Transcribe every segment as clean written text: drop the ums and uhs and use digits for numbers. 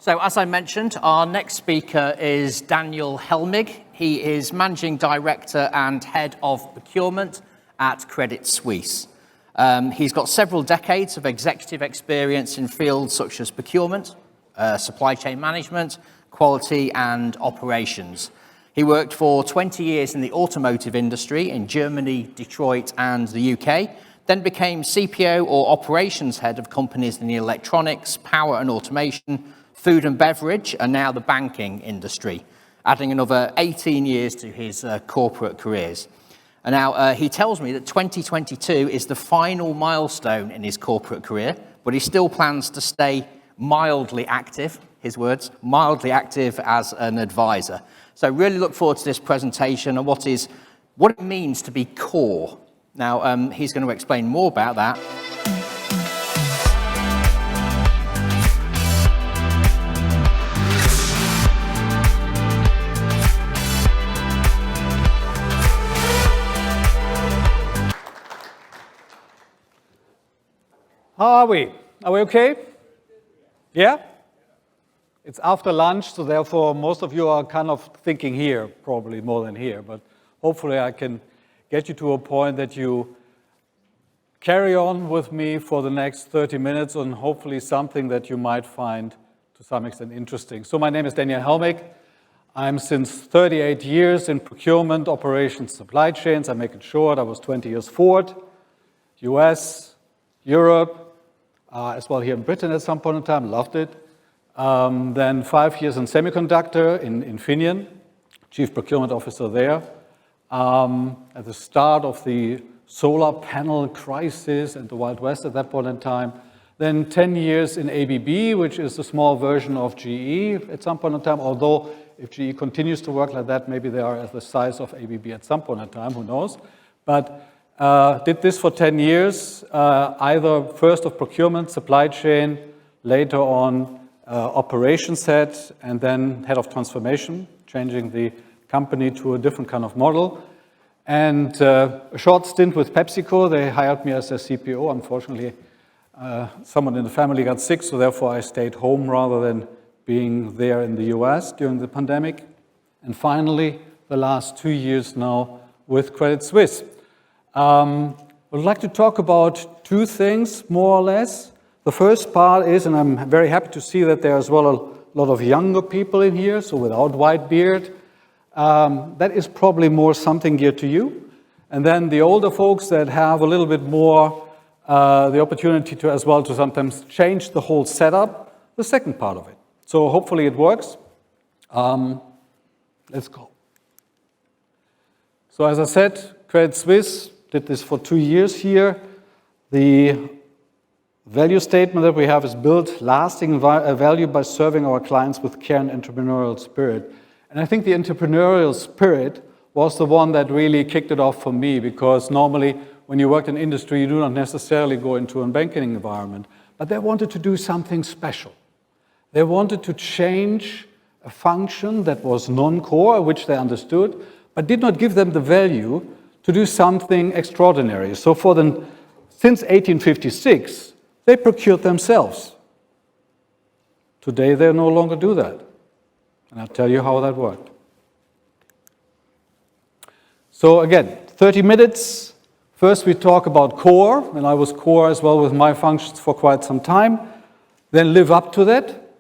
So as I mentioned, our next speaker is Daniel Helmig. He is Managing Director and Head of Procurement at Credit Suisse. He's got several decades of executive experience in fields such as procurement, supply chain management, quality and operations. He worked for 20 years in the automotive industry in Germany, Detroit and the UK, then became CPO or operations head of companies in the electronics, power and automation, food and beverage, and now the banking industry, adding another 18 years to his corporate careers. And now he tells me that 2022 is the final milestone in his corporate career, but he still plans to stay mildly active, his words, mildly active as an advisor. So really look forward to this presentation and what it means to be core. Now, he's going to explain more about that. How are we? Are we okay? Yeah? It's after lunch, so therefore most of you are kind of thinking here, probably more than here, but hopefully I can get you to a point that you carry on with me for the next 30 minutes and hopefully something that you might find to some extent interesting. So my name is Daniel Helmig. I'm since 38 years in procurement, operations, supply chains. I make it short. I was 20 years Ford, US, Europe, as well here in Britain at some point in time, loved it. Then 5 years in semiconductor in Infineon, chief procurement officer there. At the start of the solar panel crisis and the Wild West at that point in time. Then 10 years in ABB, which is a small version of GE at some point in time, although if GE continues to work like that, maybe they are at the size of ABB at some point in time, who knows. But did this for 10 years, either first of procurement, supply chain, later on operations head, and then head of transformation, changing the company to a different kind of model. And a short stint with PepsiCo. They hired me as their CPO. Unfortunately, someone in the family got sick, so therefore I stayed home rather than being there in the US during the pandemic. And finally, the last 2 years now with Credit Suisse. I would like to talk about two things, more or less. The first part is, and I'm very happy to see that there are as well a lot of younger people in here, so without white beard. That is probably more something geared to you. And then the older folks that have a little bit more the opportunity to as well to sometimes change the whole setup, the second part of it. So hopefully it works. Let's go. So as I said, Credit Suisse did this for 2 years here. The value statement that we have is build lasting value by serving our clients with care and entrepreneurial spirit. And I think the entrepreneurial spirit was the one that really kicked it off for me, because normally when you work in industry, you do not necessarily go into a banking environment. But they wanted to do something special. They wanted to change a function that was non-core, which they understood, but did not give them the value to do something extraordinary. So since 1856, they procured themselves. Today, they no longer do that. And I'll tell you how that worked. So again, 30 minutes. First we talk about core, and I was core as well with my functions for quite some time. Then live up to that.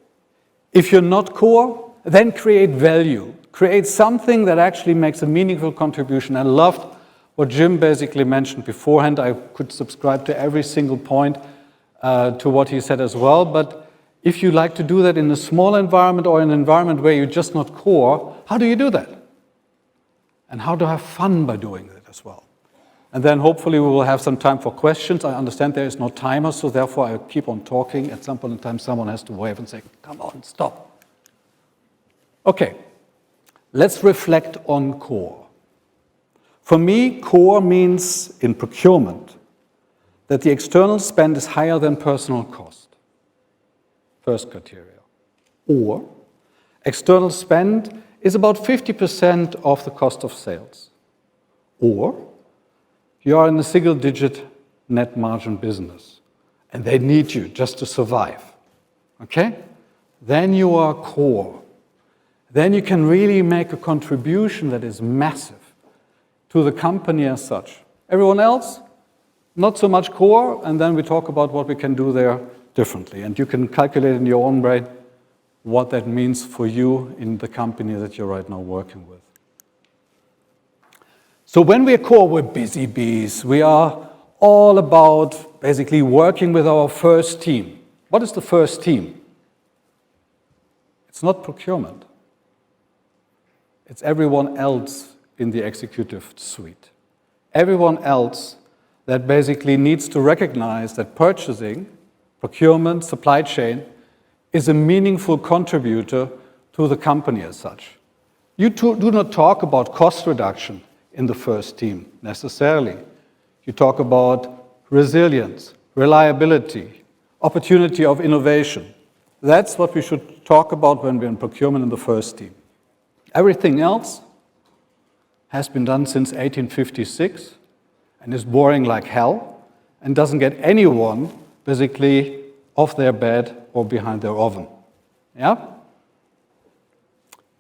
If you're not core, then create value. Create something that actually makes a meaningful contribution. I loved what Jim basically mentioned beforehand. I could subscribe to every single point to what he said as well. But if you like to do that in a small environment or an environment where you're just not core, how do you do that? And how to have fun by doing that as well. And then hopefully we will have some time for questions. I understand there is no timer, so therefore I keep on talking. At some point in time, someone has to wave and say, come on, stop. Okay, let's reflect on core. For me, core means in procurement that the external spend is higher than personal cost. First criteria. Or external spend is about 50% of the cost of sales. Or you are in a single-digit net margin business and they need you just to survive. Okay? then you are core. Then you can really make a contribution that is massive to the company as such. Everyone else, not so much core, and then we talk about what we can do there differently. And you can calculate in your own brain what that means for you in the company that you're right now working with. So when we are core, we're busy bees. We are all about basically working with our first team. What is the first team? It's not procurement. It's everyone else in the executive suite. Everyone else that basically needs to recognize that purchasing, procurement, supply chain is a meaningful contributor to the company as such. You do not talk about cost reduction in the first team necessarily. You talk about resilience, reliability, opportunity of innovation. That's what we should talk about when we're in procurement in the first team. Everything else has been done since 1856 and is boring like hell and doesn't get anyone basically off their bed or behind their oven. Yeah?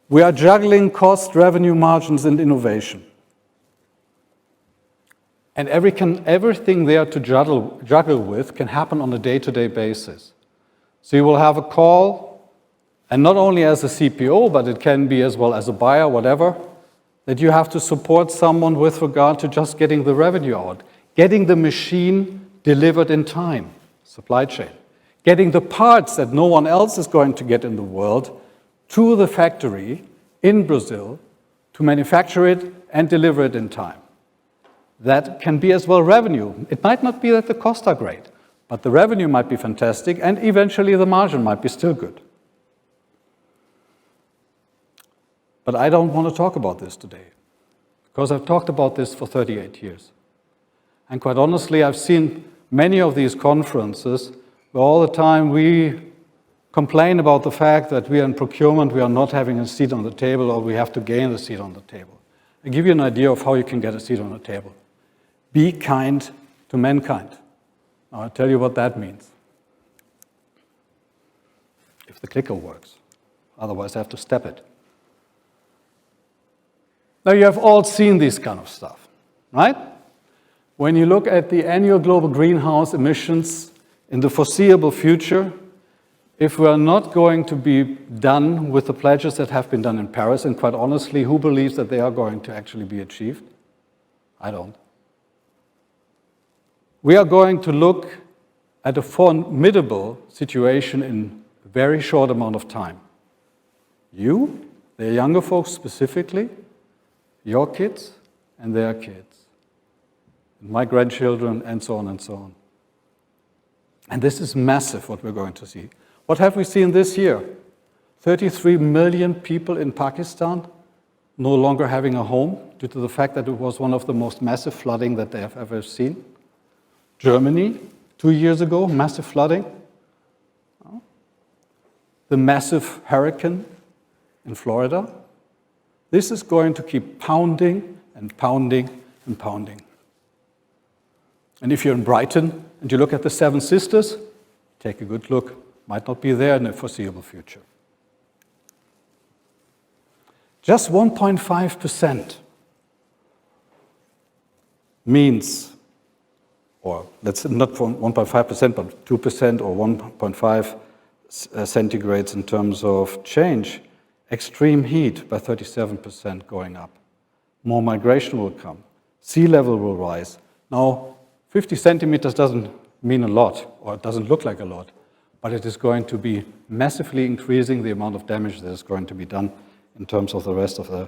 We are juggling cost, revenue margins, and innovation. And everything there to juggle with can happen on a day-to-day basis. So you will have a call, and not only as a CPO, but it can be as well as a buyer, whatever, that you have to support someone with regard to just getting the revenue out, getting the machine delivered in time, supply chain, getting the parts that no one else is going to get in the world to the factory in Brazil to manufacture it and deliver it in time. That can be as well revenue. It might not be that the costs are great, but the revenue might be fantastic, and eventually the margin might be still good. But I don't want to talk about this today, because I've talked about this for 38 years. And quite honestly, I've seen many of these conferences where all the time we complain about the fact that we are in procurement, we are not having a seat on the table, or we have to gain a seat on the table. I'll give you an idea of how you can get a seat on the table. Be kind to mankind. Now, I'll tell you what that means. If the clicker works. Otherwise, I have to step it. Now, you have all seen this kind of stuff, right? When you look at the annual global greenhouse emissions in the foreseeable future, if we are not going to be done with the pledges that have been done in Paris, and quite honestly, who believes that they are going to actually be achieved? I don't. We are going to look at a formidable situation in a very short amount of time. You, the younger folks specifically, your kids and their kids, my grandchildren, and so on and so on. And this is massive, what we're going to see. What have we seen this year? 33 million people in Pakistan no longer having a home due to the fact that it was one of the most massive flooding that they have ever seen. Germany, 2 years ago, massive flooding. The massive hurricane in Florida. This is going to keep pounding and pounding and pounding. And if you're in Brighton and you look at the Seven Sisters, take a good look. Might not be there in the foreseeable future. Just 1.5% means, or let's not 1.5%, but 2% or 1.5 centigrades in terms of change. Extreme heat by 37% going up. More migration will come. Sea level will rise. Now, 50 centimeters doesn't mean a lot, or it doesn't look like a lot, but it is going to be massively increasing the amount of damage that is going to be done in terms of the rest of the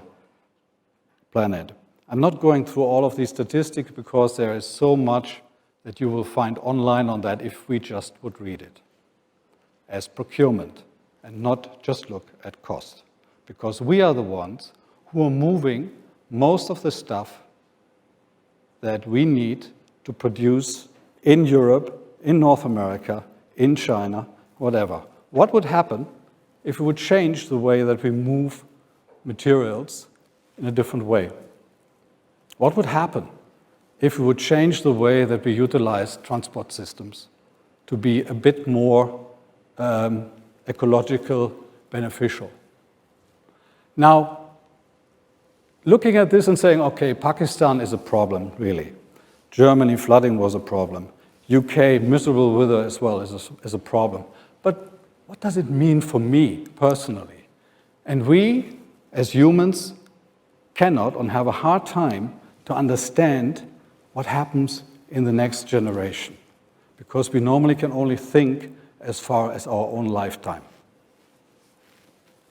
planet. I'm not going through all of these statistics because there is so much that you will find online on that if we just would read it as procurement and not just look at cost. Because we are the ones who are moving most of the stuff that we need to produce in Europe, in North America, in China, whatever. What would happen if we would change the way that we move materials in a different way? What would happen if we would change the way that we utilize transport systems to be a bit more ecological beneficial. Now, looking at this and saying, okay, Pakistan is a problem, really. Germany, flooding was a problem. UK, miserable weather as well is a problem. But what does it mean for me personally? And we, as humans, cannot and have a hard time to understand what happens in the next generation, because we normally can only think as far as our own lifetime,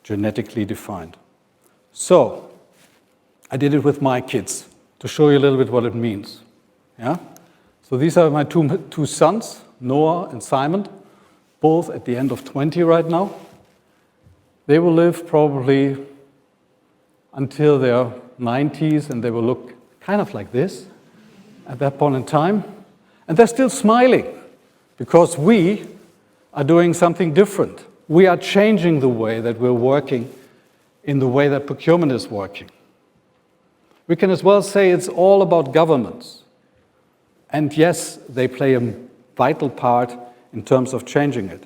genetically defined. So, I did it with my kids to show you a little bit what it means. Yeah? So these are my two sons, Noah and Simon, both at the end of 20 right now. They will live probably until their 90s, and they will look kind of like this at that point in time. And they're still smiling because we are doing something different. We are changing the way that we're working in the way that procurement is working. We can as well say it's all about governments. And yes, they play a vital part in terms of changing it.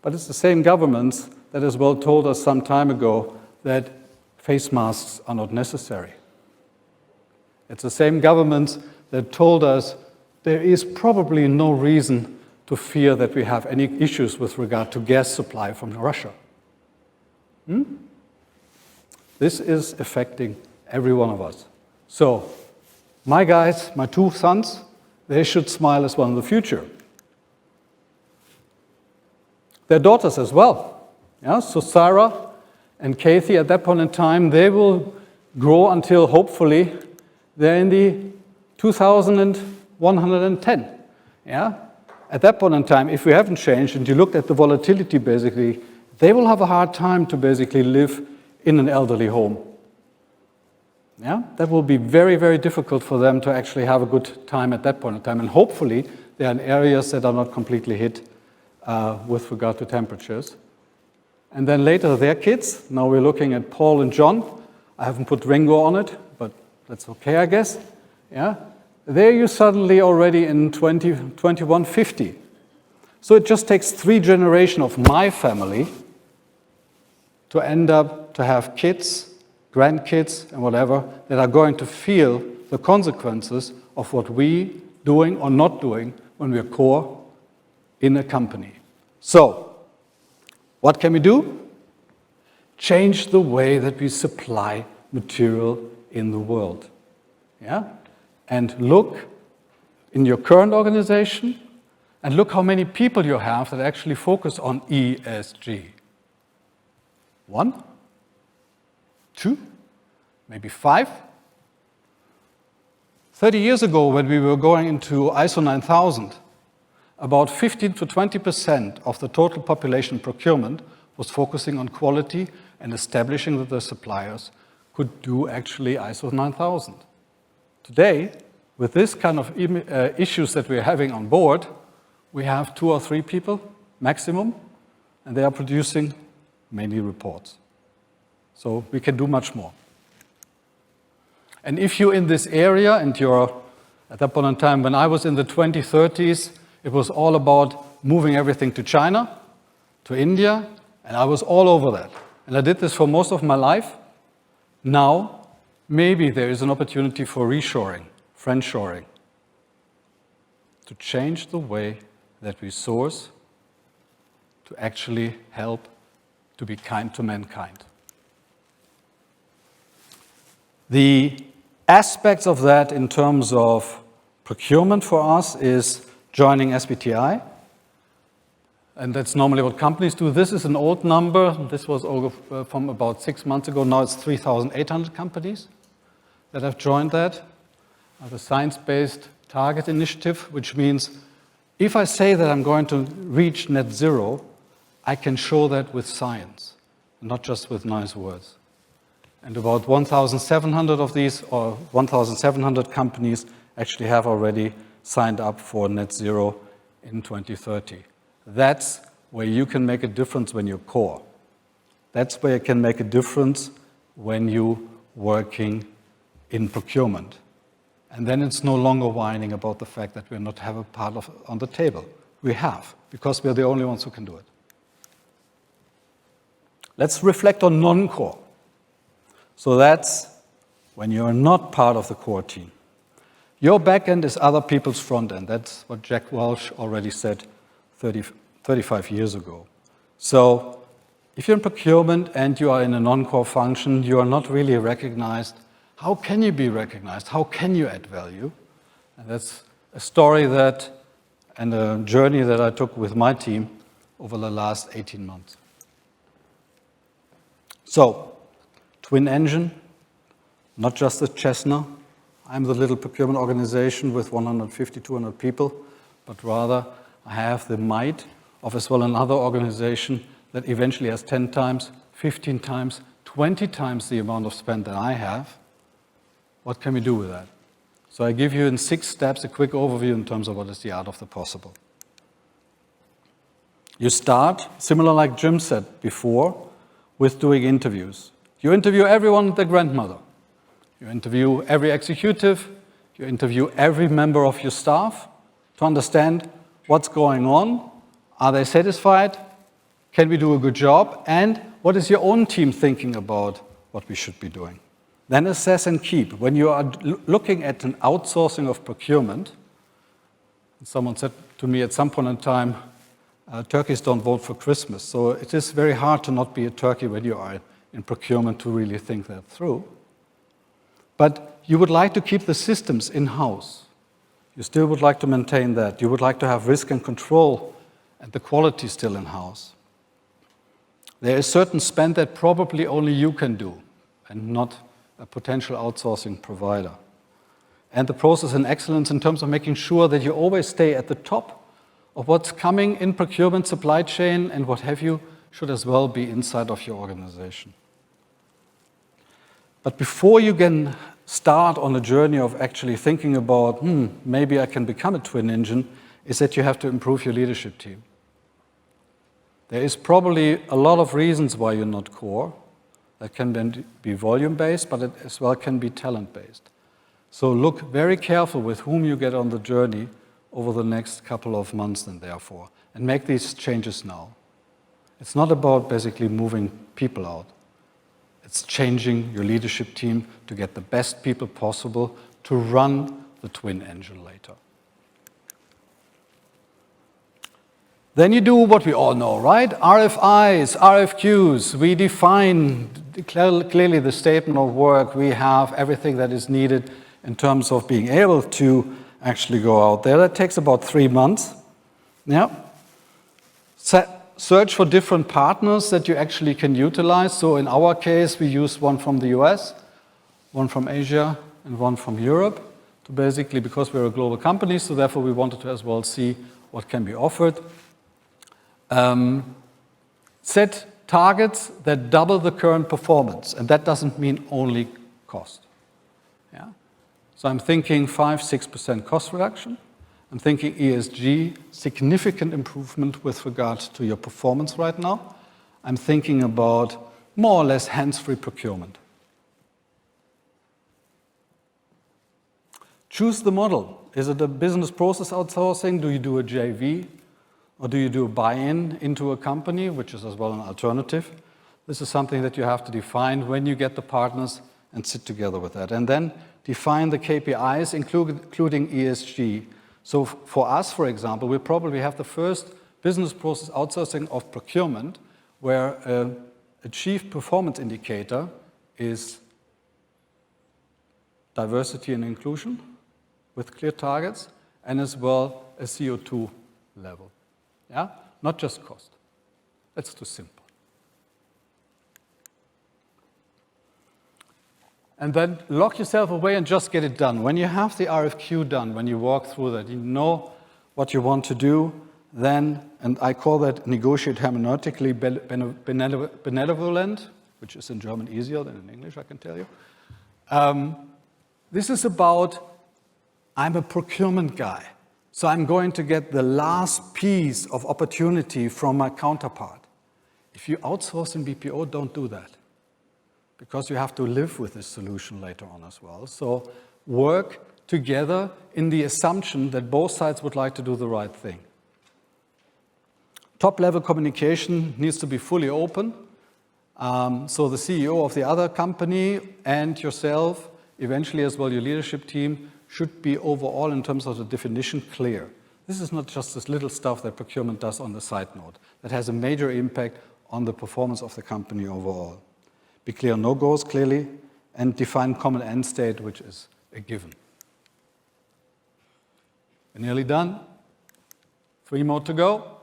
But it's the same governments that as well told us some time ago that face masks are not necessary. It's the same governments that told us there is probably no reason to fear that we have any issues with regard to gas supply from Russia. This is affecting every one of us. So, my guys, my two sons, they should smile as well in the future. Their daughters as well. Yeah? So Sarah and Kathy, at that point in time, they will grow until hopefully they're in the 2110. Yeah? At that point in time, if we haven't changed and you look at the volatility basically, they will have a hard time to basically live in an elderly home. Yeah? That will be very, very difficult for them to actually have a good time at that point in time. And hopefully, they are in areas that are not completely hit with regard to temperatures. And then later, their kids. Now we're looking at Paul and John. I haven't put Ringo on it, but that's okay, I guess. Yeah? There you suddenly already in 2150. So it just takes 3 generations of my family to end up to have kids, grandkids, and whatever, that are going to feel the consequences of what we doing or not doing when we're core in a company. So, what can we do? Change the way that we supply material in the world. Yeah? And look in your current organization, and look how many people you have that actually focus on ESG. 1, 2, maybe 5. 30 years ago, when we were going into ISO 9000, about 15 to 20% of the total population procurement was focusing on quality and establishing that the suppliers could do actually ISO 9000. Today, with this kind of issues that we're having on board, we have 2 or 3 people maximum, and they are producing mainly reports. So we can do much more. And if you're in this area and you're, at that point in time, when I was in the 2030s, it was all about moving everything to China, to India, and I was all over that. And I did this for most of my life. Now, maybe there is an opportunity for reshoring, friendshoring, to change the way that we source, to actually help to be kind to mankind. The aspects of that in terms of procurement for us is joining SBTi, and that's normally what companies do. This is an old number. This was from about 6 months ago. Now it's 3,800 companies that have joined that. The Science-Based Target Initiative, which means if I say that I'm going to reach net zero, I can show that with science, not just with nice words. And about 1,700 of these, or 1,700 companies, actually have already signed up for net zero in 2030. That's where you can make a difference when you're core. That's where you can make a difference when you're working in procurement. And then it's no longer whining about the fact that we not have a part of on the table. We have, because we're the only ones who can do it. Let's reflect on non-core. So that's when you're not part of the core team. Your back end is other people's front end. That's what Jack Welch already said 35 years ago. So if you're in procurement and you are in a non-core function, you are not really recognized. How can you be recognized? How can you add value? And that's a story that and a journey that I took with my team over the last 18 months. So, twin engine, not just a Cessna. I'm the little procurement organization with 150, 200 people, but rather I have the might of as well another organization that eventually has 10 times, 15 times, 20 times the amount of spend that I have. What can we do with that? So I give you in 6 steps a quick overview in terms of what is the art of the possible. You start, similar like Jim said before, with doing interviews. You interview everyone, their grandmother. You interview every executive. You interview every member of your staff to understand what's going on. Are they satisfied? Can we do a good job? And what is your own team thinking about what we should be doing? Then assess and keep. When you are looking at an outsourcing of procurement, someone said to me at some point in time, turkeys don't vote for Christmas. So it is very hard to not be a turkey when you are in procurement to really think that through. But you would like to keep the systems in-house. You still would like to maintain that. You would like to have risk and control and the quality still in-house. There is certain spend that probably only you can do and not a potential outsourcing provider. And the process and excellence in terms of making sure that you always stay at the top of what's coming in procurement, supply chain, and what have you, should as well be inside of your organization. But before you can start on a journey of actually thinking about, maybe I can become a twin engine, is that you have to improve your leadership team. There is probably a lot of reasons why you're not core. That can then be volume-based, but it as well can be talent-based. So look very careful with whom you get on the journey over the next couple of months and therefore, and make these changes now. It's not about basically moving people out. It's changing your leadership team to get the best people possible to run the twin engine later. Then you do what we all know, right? RFIs, RFQs. We define clearly the statement of work. We have everything that is needed in terms of being able to actually go out there. That takes about 3 months. Yeah. Search for different partners that you actually can utilize. So in our case, we use one from the US, one from Asia, and one from Europe. To basically, because we're a global company, so therefore we wanted to as well see what can be offered. Set targets that double the current performance, and that doesn't mean only cost. Yeah? So I'm thinking 5-6% cost reduction. I'm thinking ESG, significant improvement with regard to your performance right now. I'm thinking about more or less hands-free procurement. Choose the model. Is it a business process outsourcing? Do you do a JV? Or do you do a buy-in into a company, which is as well an alternative? This is something that you have to define when you get the partners and sit together with that. And then define the KPIs, including ESG. So for us, for example, we probably have the first business process outsourcing of procurement where a chief performance indicator is diversity and inclusion with clear targets and as well a CO2 level. Yeah? Not just cost. That's too simple. And then lock yourself away and just get it done. When you have the RFQ done, when you walk through that, you know what you want to do, then, and I call that negotiate hermeneutically benevolent, which is in German easier than in English, I can tell you. This is about, I'm a procurement guy. So I'm going to get the last piece of opportunity from my counterpart. If you outsource in BPO, don't do that. Because you have to live with this solution later on as well. So work together in the assumption that both sides would like to do the right thing. Top-level communication needs to be fully open. So the CEO of the other company and yourself, eventually as well your leadership team, should be overall in terms of the definition clear. This is not just this little stuff that procurement does on the side note. That has a major impact on the performance of the company overall. Be clear on no-goes clearly and define common end state, which is a given. We're nearly done. 3 more to go.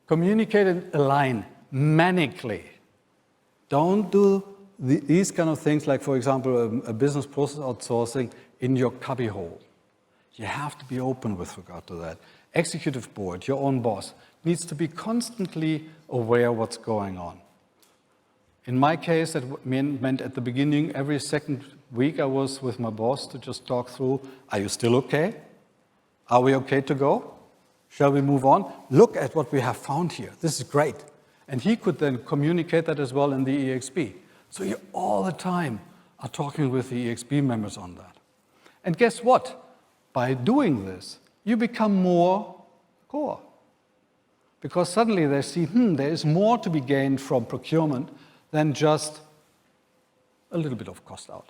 Communicate and align manically. Don't do these kind of things like, for example, a business process outsourcing in your cubbyhole. You have to be open with regard to that. Executive board, your own boss, needs to be constantly aware of what's going on. In my case, that meant at the beginning, every second week I was with my boss to just talk through, are you still okay? Are we okay to go? Shall we move on? Look at what we have found here. This is great. And he could then communicate that as well in the EXP. So you all the time are talking with the EXP members on that. And guess what? By doing this, you become more core. Because suddenly they see, there is more to be gained from procurement than just a little bit of cost out.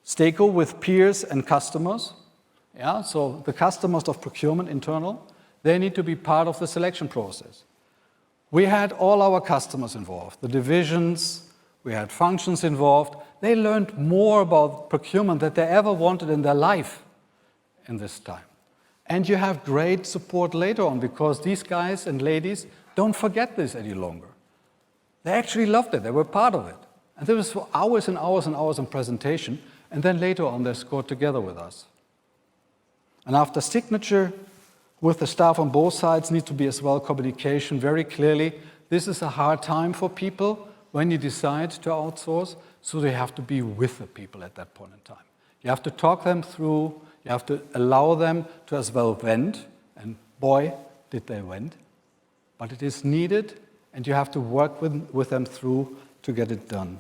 Stay core with peers and customers. Yeah, so the customers of procurement internal, they need to be part of the selection process. We had all our customers involved, the divisions, we had functions involved. They learned more about procurement than they ever wanted in their life in this time. And you have great support later on because these guys and ladies don't forget this any longer. They actually loved it, they were part of it. And there was for hours and hours and hours in presentation, and then later on they scored together with us. And after signature with the staff on both sides needs to be as well communication very clearly. This is a hard time for people when you decide to outsource, so they have to be with the people at that point in time. You have to talk them through, you have to allow them to as well vent, and boy, did they vent. But it is needed, and you have to work with them through to get it done.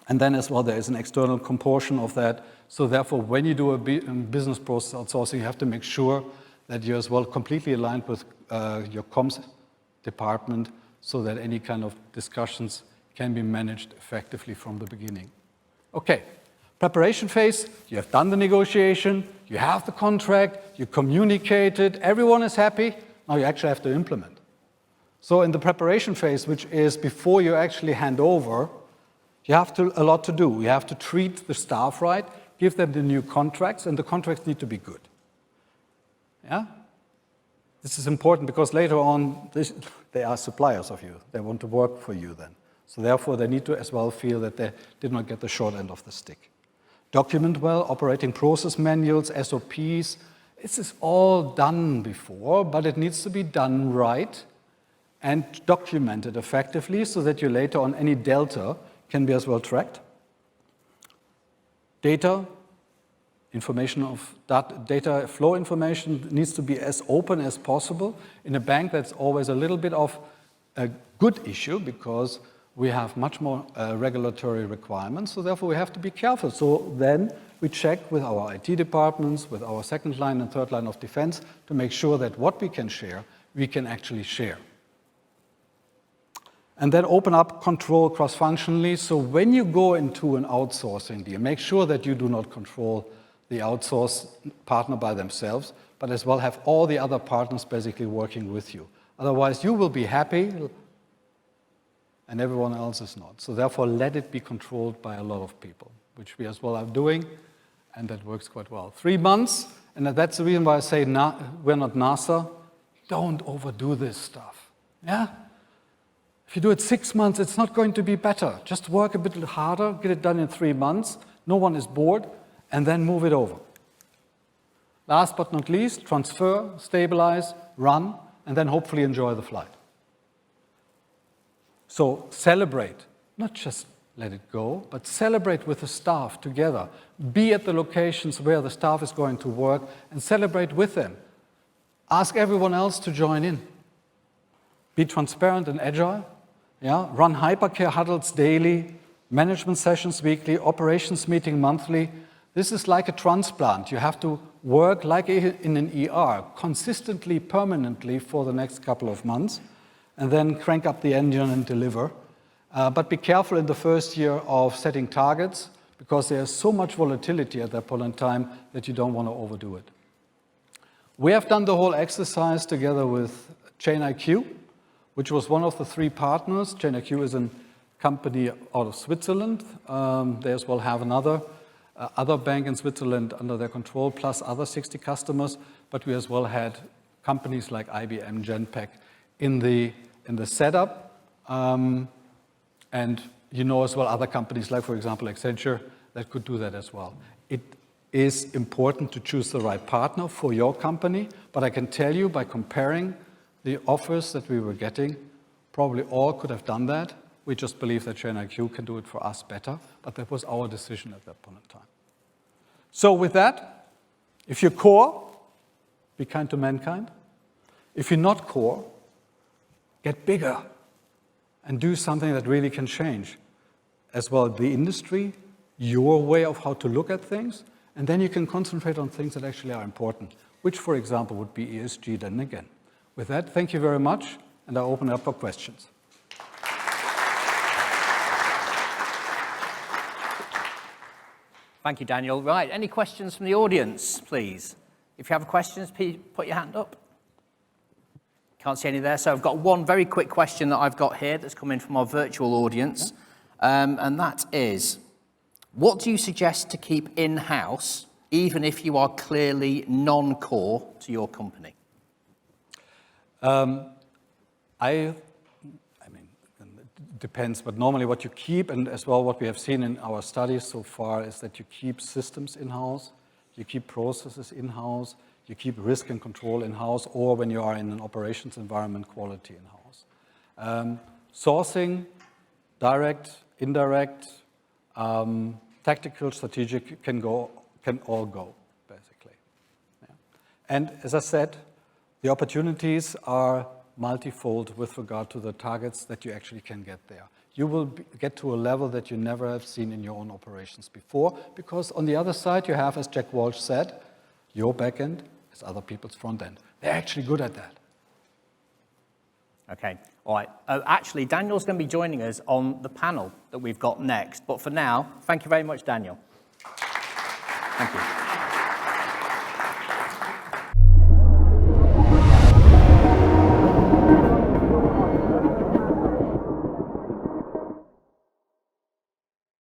And then as well, there is an external composition of that. So therefore, when you do a business process outsourcing, you have to make sure that you're as well completely aligned with your comms department so that any kind of discussions can be managed effectively from the beginning. Okay, preparation phase, you have done the negotiation, you have the contract, you communicated, everyone is happy, now you actually have to implement. So in the preparation phase, which is before you actually hand over, you have a lot to do. You have to treat the staff right, give them the new contracts, and the contracts need to be good. Yeah? This is important because later on, they are suppliers of you. They want to work for you then. So therefore, they need to as well feel that they did not get the short end of the stick. Document well, operating process manuals, SOPs. This is all done before, but it needs to be done right and documented effectively so that you later on any delta can be as well tracked. Data flow information needs to be as open as possible. In a bank, that's always a little bit of a good issue because we have much more regulatory requirements, so therefore we have to be careful. So then we check with our IT departments, with our second line and third line of defense to make sure that what we can share, we can actually share. And then open up control cross-functionally. So when you go into an outsourcing deal, make sure that you do not control the outsource partner by themselves, but as well have all the other partners basically working with you. Otherwise, you will be happy and everyone else is not. So therefore, let it be controlled by a lot of people, which we as well are doing, and that works quite well. 3 months, and that's the reason why I say we're not NASA. Don't overdo this stuff. Yeah? If you do it 6 months, it's not going to be better. Just work a bit harder, get it done in 3 months, no one is bored, and then move it over. Last but not least, transfer, stabilize, run, and then hopefully enjoy the flight. So celebrate, not just let it go, but celebrate with the staff together. Be at the locations where the staff is going to work and celebrate with them. Ask everyone else to join in. Be transparent and agile. Yeah? Run hypercare huddles daily, management sessions weekly, operations meeting monthly. This is like a transplant. You have to work like in an ER, consistently, permanently for the next couple of months, and then crank up the engine and deliver. But be careful in the first year of setting targets, because there's so much volatility at that point in time that you don't want to overdo it. We have done the whole exercise together with ChainIQ, which was one of the 3 partners. ChainIQ is a company out of Switzerland. They as well have another other bank in Switzerland under their control, plus other 60 customers. But we as well had companies like IBM, Genpact in the setup. And you know as well other companies like, for example, Accenture, that could do that as well. It is important to choose the right partner for your company, but I can tell you by comparing the offers that we were getting, probably all could have done that. We just believe that ChainIQ can do it for us better, but that was our decision at that point in time. So with that, if you're core, be kind to mankind. If you're not core, get bigger and do something that really can change as well the industry, your way of how to look at things, and then you can concentrate on things that actually are important, which, for example, would be ESG then again. With that, thank you very much, and I open up for questions. Thank you, Daniel. Right, any questions from the audience, please? If you have questions, please put your hand up. Can't see any there, so I've got one very quick question that I've got here that's come in from our virtual audience, and that is, what do you suggest to keep in-house, even if you are clearly non-core to your company? I mean, it depends, but normally what you keep, and as well what we have seen in our studies so far, is that you keep systems in-house, you keep processes in-house, you keep risk and control in-house, or when you are in an operations environment, quality in-house. Sourcing, direct, indirect, tactical, strategic can all go, basically. Yeah. And as I said, the opportunities are multifold with regard to the targets that you actually can get there. You will get to a level that you never have seen in your own operations before, because on the other side you have, as Jack Walsh said, your back end is other people's front end. They're actually good at that. Okay, all right. Actually, Daniel's going to be joining us on the panel that we've got next. But for now, thank you very much, Daniel. Thank you.